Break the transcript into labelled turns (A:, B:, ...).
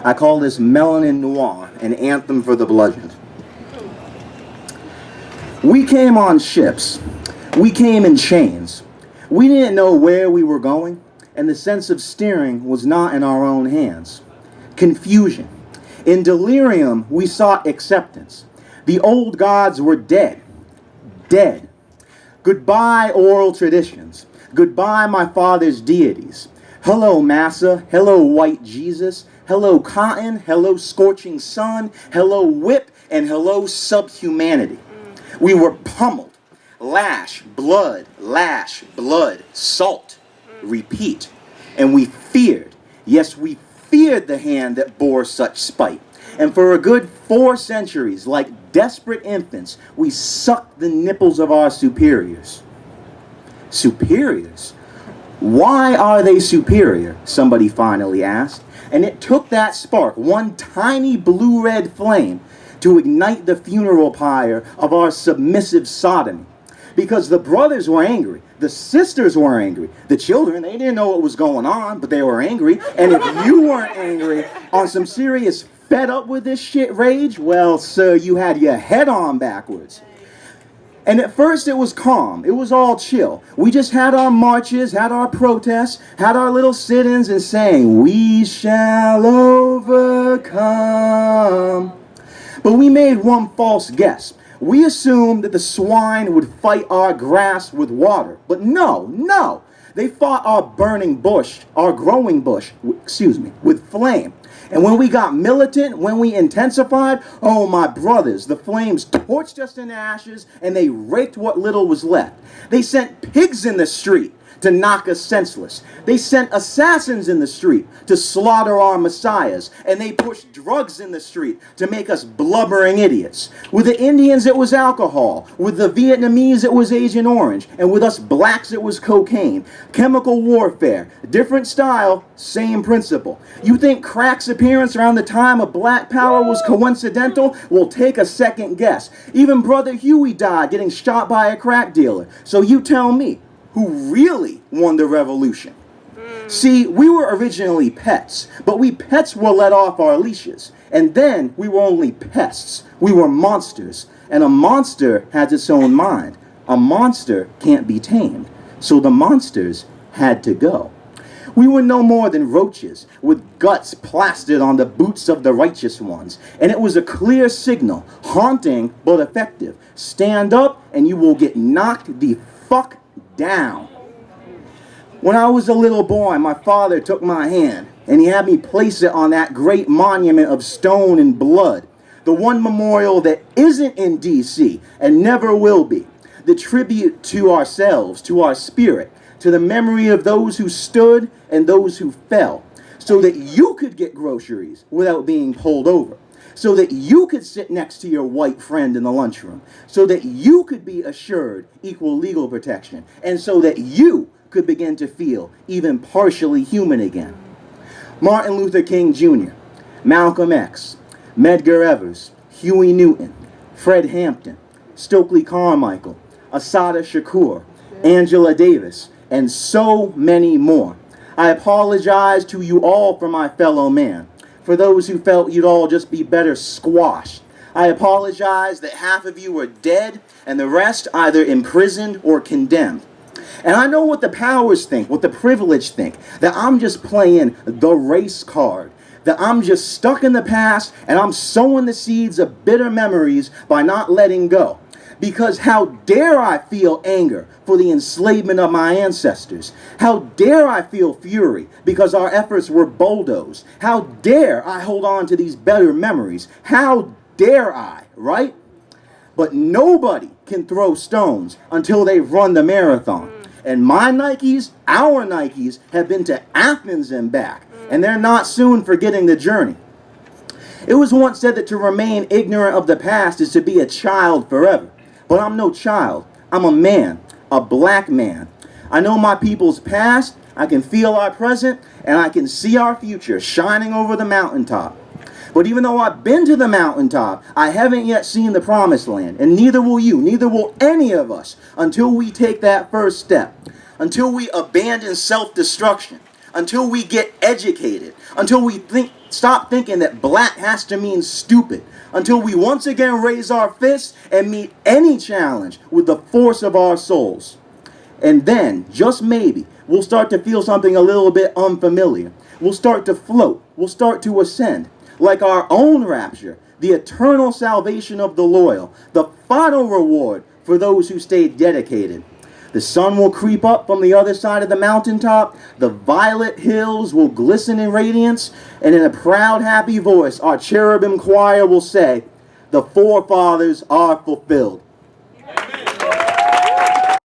A: I call this Melanin Noir, an anthem for the Bludgeoned. We came on ships. We came in chains. We didn't know where we were going, and the sense of steering was not in our own hands. Confusion. In delirium, we sought acceptance. The old gods were dead. Dead. Goodbye, oral traditions. Goodbye, my father's deities. Hello, Massa. Hello, white Jesus. Hello, cotton. Hello, scorching sun. Hello, whip. And hello, subhumanity. We were pummeled. Lash, blood, salt. Repeat. And we feared. Yes, we feared the hand that bore such spite. And for a good 4 centuries, like desperate infants, we sucked the nipples of our superiors. Superiors? Why are they superior? Somebody finally asked. And it took that spark, one tiny blue-red flame, to ignite the funeral pyre of our submissive sodomy. Because the brothers were angry. The sisters were angry. The children, they didn't know what was going on, but they were angry. And if you weren't angry on some serious fed up with this shit rage, well, sir, you had your head on backwards. And at first it was calm. It was all chill. We just had our marches, had our protests, had our little sit-ins and sang, "We shall overcome." But we made one false guess. We assumed that the swine would fight our grass with water. But no. They fought our burning bush, our growing bush, with flame. And when we got militant, when we intensified, oh my brothers, the flames torched us into ashes and they raked what little was left. They sent pigs in the street to knock us senseless. They sent assassins in the street to slaughter our messiahs. And they pushed drugs in the street to make us blubbering idiots. With the Indians, it was alcohol. With the Vietnamese, it was Agent Orange. And with us blacks, it was cocaine. Chemical warfare. Different style, same principle. You think crack's appearance around the time of Black Power was coincidental? Well, take a second guess. Even Brother Huey died getting shot by a crack dealer. So you tell me, who really won the revolution? See, we were originally pets, but we pets were let off our leashes. And then we were only pests. We were monsters. And a monster has its own mind. A monster can't be tamed. So the monsters had to go. We were no more than roaches, with guts plastered on the boots of the righteous ones. And it was a clear signal, haunting but effective. Stand up and you will get knocked the fuck down. When I was a little boy, my father took my hand and he had me place it on that great monument of stone and blood, the one memorial that isn't in DC and never will be, the tribute to ourselves, to our spirit, to the memory of those who stood and those who fell, so that you could get groceries without being pulled over, so that you could sit next to your white friend in the lunchroom, so that you could be assured equal legal protection, and so that you could begin to feel even partially human again. Martin Luther King Jr., Malcolm X, Medgar Evers, Huey Newton, Fred Hampton, Stokely Carmichael, Assata Shakur, Angela Davis, and so many more. I apologize to you all for my fellow man. For those who felt you'd all just be better squashed. I apologize that half of you are dead and the rest either imprisoned or condemned. And I know what the powers think, what the privileged think, that I'm just playing the race card, that I'm just stuck in the past and I'm sowing the seeds of bitter memories by not letting go. Because how dare I feel anger for the enslavement of my ancestors? How dare I feel fury because our efforts were bulldozed? How dare I hold on to these better memories? How dare I, right? But nobody can throw stones until they've run the marathon. And my Nikes, our Nikes, have been to Athens and back. And they're not soon forgetting the journey. It was once said that to remain ignorant of the past is to be a child forever. But I'm no child. I'm a man, a black man. I know my people's past, I can feel our present, and I can see our future shining over the mountaintop. But even though I've been to the mountaintop, I haven't yet seen the promised land, and neither will you, neither will any of us, until we take that first step, until we abandon self-destruction, until we get educated, until we think Stop thinking that black has to mean stupid until we once again raise our fists and meet any challenge with the force of our souls. And then, just maybe, we'll start to feel something a little bit unfamiliar. We'll start to float. We'll start to ascend. Like our own rapture, the eternal salvation of the loyal, the final reward for those who stayed dedicated. The sun will creep up from the other side of the mountaintop. The violet hills will glisten in radiance. And in a proud, happy voice, our cherubim choir will say, the forefathers are fulfilled.